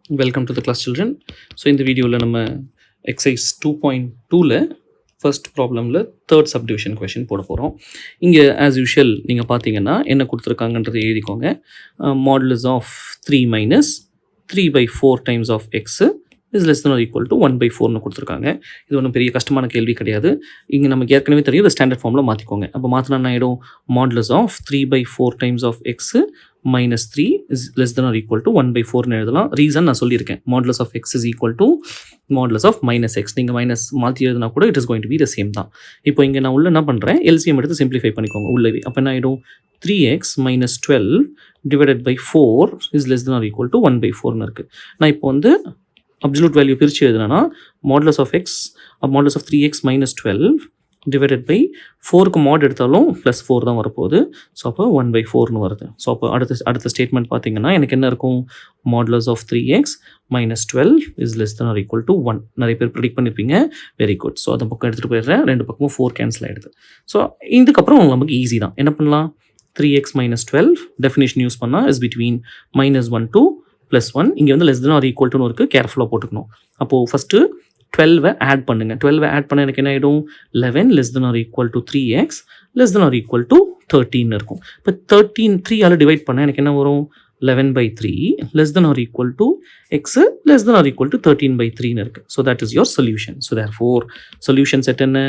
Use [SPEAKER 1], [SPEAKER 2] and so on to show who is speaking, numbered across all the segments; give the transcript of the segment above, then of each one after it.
[SPEAKER 1] Welcome to the class children. So இந்த வீடியோவில் நம்ம எக்ஸசைஸ் 2.2ல ஃபர்ஸ்ட் ப்ராப்ளமில் தேர்ட் சப்டிவிஷன் கொஷின் போட போகிறோம். இங்கே ஆஸ் யூஷுவல் நீங்கள் பார்த்தீங்கன்னா என்ன கொடுத்துருக்காங்கன்றதை எழுதிக்கோங்க. Modulus of 3 minus 3/4 times of x is less than or equal to 1/4னு கொடுத்துருக்காங்க. இது ஒன்றும் பெரிய கஷ்டமான கேள்வி கிடையாது. இங்கே நமக்கு ஏற்கனவே தெரியும், இந்த ஸ்டாண்டர்ட் ஃபார்மில் மாற்றிக்கோங்க. அப்போ மாற்றினா என்ன ஆகிடும்? Modulus of 3/4 times of x minus 3 is less than or equal to 1/4 எழுதலாம். ரீசன் நான் சொல்லியிருக்கேன். modulus of x is equal to modulus of minus x. நீங்கள் மைனஸ் மாற்றி எழுதினா கூட it is going to be the same தான். இப்போ இங்கே நான் உள்ள என்ன பண்ணுறேன், LCM எடுத்து சிம்பிளிஃபை பண்ணிக்கோங்க உள்ளவே. அப்போ என்ன ஆகிடும்? 3x minus 12 divided by 4 is less than or equal to 1/4னு இருக்குது. நான் இப்போ வந்து அப்சல்யூட் வேல்யூ பிரித்து எழுதுனா modulus of x modulus of 3x minus 12 divided by 4க்கு மாட் எடுத்தாலும் +4 தான் வரப்போகுது. ஸோ அப்போ 1/4னு வருது. ஸோ அப்போ அடுத்த ஸ்டேட்மெண்ட் பார்த்தீங்கன்னா எனக்கு என்ன இருக்கும்? Modulus of 3x minus 12 is less than or equal to 1. நிறைய பேர் ப்ரிடிக்ட் பண்ணியிருப்பீங்க. Very good. ஸோ அந்த பக்கம் எடுத்துகிட்டு போயிடுறேன். ரெண்டு பக்கமும் 4 கேன்சல் ஆகிடுது. ஸோ இதுக்கப்புறம் நமக்கு ஈஸி தான். என்ன பண்ணலாம்? 3x minus 12 டெஃபினேஷன் யூஸ் பண்ணால் இஸ் பிட்வீன் -1 to +1. இங்கே வந்து less than or equal to இருக்குது. கேர்ஃபுல்லாக போட்டுக்கணும். அப்போது ஃபஸ்ட்டு 12 ஆட் பண்ணுங்கள். 12 ஆட் பண்ண எனக்கு என்ன ஆகிடும்? 11 less than or equal to 3x less than or equal to 13 இருக்கும். இப்போ 13 3ஆல் டிவைட் பண்ண எனக்கு என்ன வரும்? 11/3 less than or equal to x less than or equal to 13/3 இருக்குது. So that is your solution. So therefore solution set என்ன?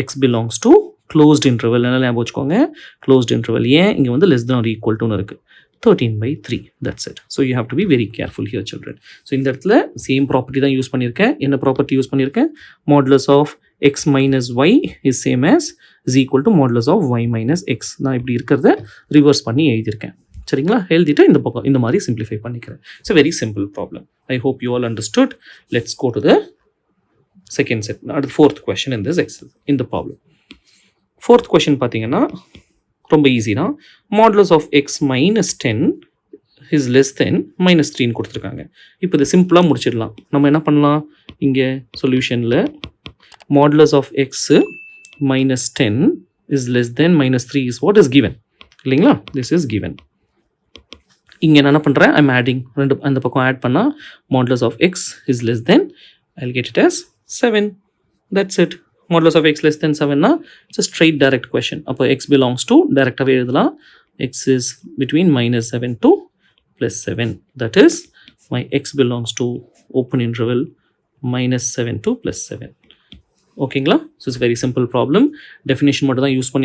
[SPEAKER 1] x belongs to closed interval. என்ன ஞாபகம் வச்சுக்கோங்க? closed interval. ஏன் இங்கே வந்து less than or equal to இருக்குது? 13/3. That's it. So you have to be very careful here, children. So இந்த இடத்துல சேம் ப்ராப்பர்ட்டி தான் யூஸ் பண்ணியிருக்கேன். என்ன ப்ராப்பர்ட்டி யூஸ் பண்ணியிருக்கேன்? மாடுலஸ் ஆஃப் x minus y is same as is equal to modulus of y minus x. நான் இப்படி இருக்கிறத ரிவர்ஸ் பண்ணி எழுதியிருக்கேன். சரிங்களா? எழுதிட்டு இந்த பக்கம் இந்த மாதிரி சிம்பிளிஃபை பண்ணிக்கிறேன். It's a very simple problem. I hope you all understood. Let's go to the second set. அடுத்து fourth question in this exercise, in the problem. Fourth question பார்த்தீங்கன்னா ரொம்ப ஈஸி தான். Modulus of x -10 is less than -3ன்னு கொடுத்துருக்காங்க. இப்போ இதை சிம்பிளாக முடிச்சிடலாம். நம்ம என்ன பண்ணலாம்? இங்கே சொல்யூஷனில் modulus of x -10 is less than -3 is what is given இல்லைங்களா? This is given. இங்கே நான் என்ன பண்ணுறேன்? I'm adding. ரெண்டு அந்த பக்கம் ஆட் பண்ணால் modulus of x is less than I'll get it as 7. That's it. Modulus of x less than 7 it's a straight direct question. அப்போ x belongs to டைரக்டாகவே எழுதலாம். x is between -7 to +7. That is my x belongs to open interval -7 to +7. ஓகேங்களா? So it's a very simple problem. Definition மட்டும் தான் use பண்ணி